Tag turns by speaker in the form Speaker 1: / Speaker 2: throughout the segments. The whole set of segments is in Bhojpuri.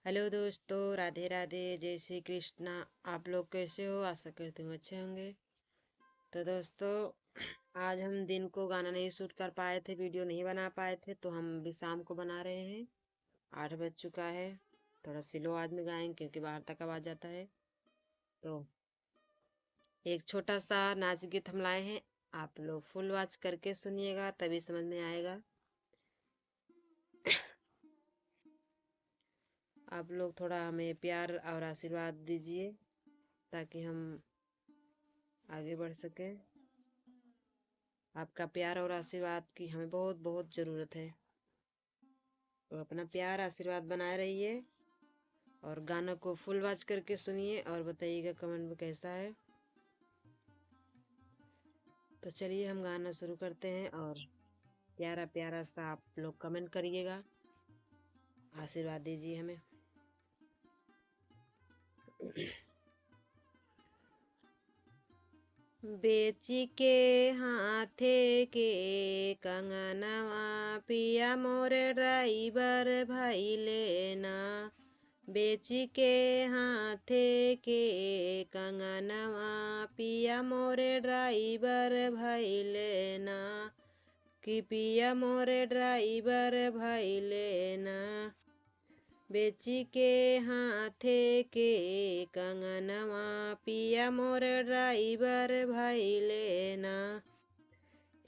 Speaker 1: हेलो दोस्तों, राधे राधे, जय श्री कृष्णा। आप लोग कैसे हो? आशा करती हूँ अच्छे होंगे। तो दोस्तों, आज हम दिन को गाना नहीं शूट कर पाए थे, वीडियो नहीं बना पाए थे, तो हम भी शाम को बना रहे हैं। 8 बज चुका है। थोड़ा स्लो आज में गाएंगे क्योंकि बाहर तक आवाज जाता है। तो एक छोटा सा नाच गीत हम लाए हैं। आप लोग फुल वॉच करके सुनिएगा, तभी समझ में आएगा। आप लोग थोड़ा हमें प्यार और आशीर्वाद दीजिए ताकि हम आगे बढ़ सकें। आपका प्यार और आशीर्वाद की हमें बहुत बहुत ज़रूरत है। तो अपना प्यार आशीर्वाद बनाए रहिए और गानों को फुल वॉच करके सुनिए और बताइएगा कमेंट में कैसा है। तो चलिए हम गाना शुरू करते हैं और प्यारा प्यारा सा आप लोग कमेंट करिएगा, आशीर्वाद दीजिए हमें। बेची के हाथे के कंगनवा पिया मोरे ड्राइवर भाई लेना। बेची के हाथे के कंगनवा पिया मोरे ड्राइवर भाई लेना। कि पिया मोरे ड्राइवर भाई लेना। बेची के हाथे के कंगनवा पिया मोर ड्राइवर भाई लेना।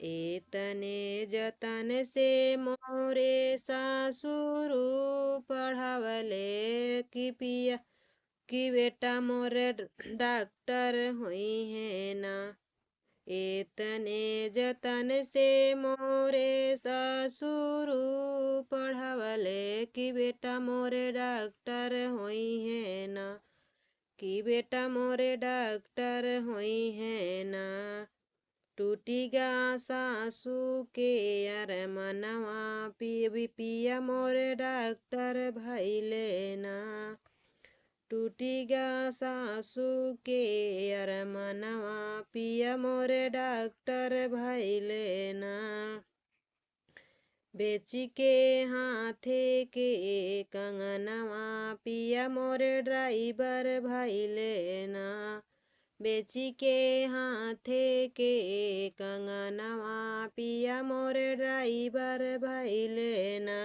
Speaker 1: एतने जतन से मोरे सासुरु पढ़ावले कि पिया कि बेटा मोरे डॉक्टर हुई है ना। एतने जतन से मोरे ससुरु पढ़ावले कि बेटा मोरे डॉक्टर होई है ना। कि बेटा मोरे डॉक्टर होई है ना। टूटीगा सासू के अरमनवा पिया मोरे डॉक्टर भाई लेना। टूटीगा सासू के अरमनवा पिया मोरे डॉक्टर भाई लेना। बेची के हाथे के कंगनवा पिया मोरे ड्राइवर भाई लेना। बेची के हाथे के कंगनवा पिया मोरे ड्राइवर भाई लेना।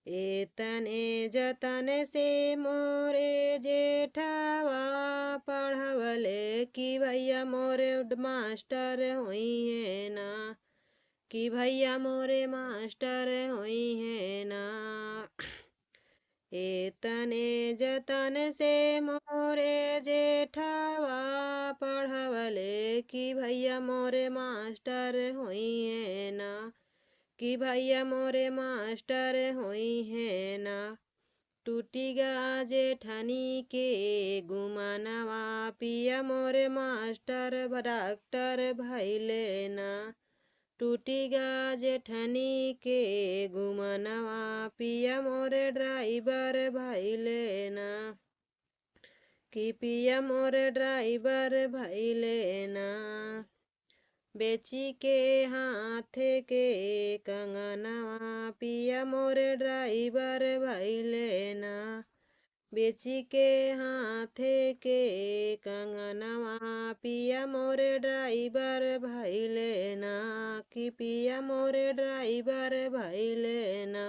Speaker 1: एतने जतन से मोरे जेठवा पढ़वले कि भैया मोरे मास्टर हुई है ना। कि भैया मोरे मास्टर हुई है ना। एतने जतन से मोरे जेठवा पढ़वले कि भैया मोरे मास्टर हुई है ना। कि भैया मोरे मास्टर हुई है ना। टूटीगा जेठनी के गुमानवा पिया मोरे मास्टर डॉक्टर भाई लेना। टूटीगा जेठनी के गुमानवा पिया मोरे ड्राइवर भाई लेना। कि पिया मोरे ड्राइवर भाई लेना। बेची के हाथे के कंगनवा पिया मोरे ड्राइवर भाई लेना। बेची के हाथे के कंगनवा पिया मोरे ड्राइवर भाई लेना। कि पिया मोरे ड्राइवर भाई लेना।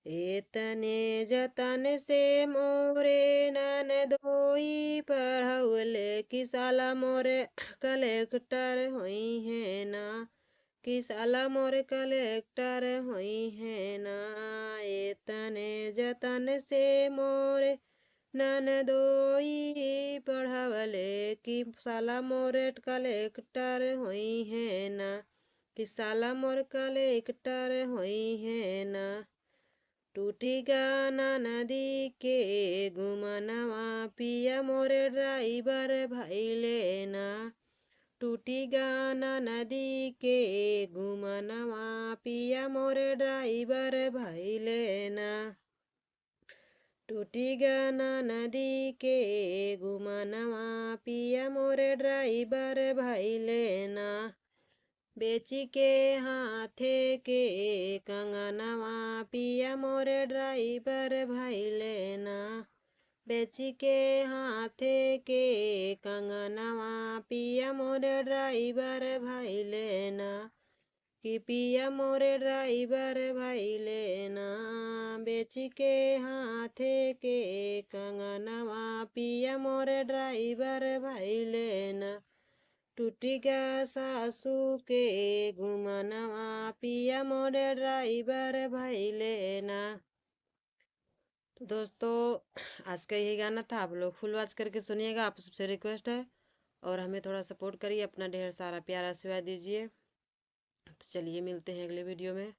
Speaker 1: एतने जतन से मोरे ननदोई पढ़वले कि साला मोरे कलेक्टर हुई है ना। कि साला मोरे कलेक्टर हुई है ना। एतने जतन से मोरे ननदोई पढ़वले कि साला मोरे कलेक्टर हुई है ना। कि साला मोरे कलेक्टर हुई है ना। टूटीगा नदी के गुमनवा पिया मोरे ड्राइवर भाई लेना। टूटीगा नदी के गुमनवा पिया मोरे ड्राइवर भाई लेना। टूटीगा नदी के गुमनवा पिया मोरे ड्राइवर भाई लेना। बेची के हाथे के कंगनवा पिया पिया मोरे ड्राइवर भाई लेना, बेची के हाथे के कंगनवा, पिया मोरे ड्राइवर भाई लेना, कि पिया मोरे ड्राइवर भाई लेना, बेची के हाथे के कंगनवा, पिया मोरे ड्राइवर भाई लेना, टूटी गया सासू के घुमनवा, पिया मोरे ड्राइवर भाई लेना। तो दोस्तों आज का यही गाना था, आप लोग फुल वॉच करके सुनिएगा, आप सबसे रिक्वेस्ट है। और हमें थोड़ा सपोर्ट करिए, अपना ढेर सारा प्यार आशीर्वाद दीजिए। तो चलिए मिलते हैं अगले वीडियो में।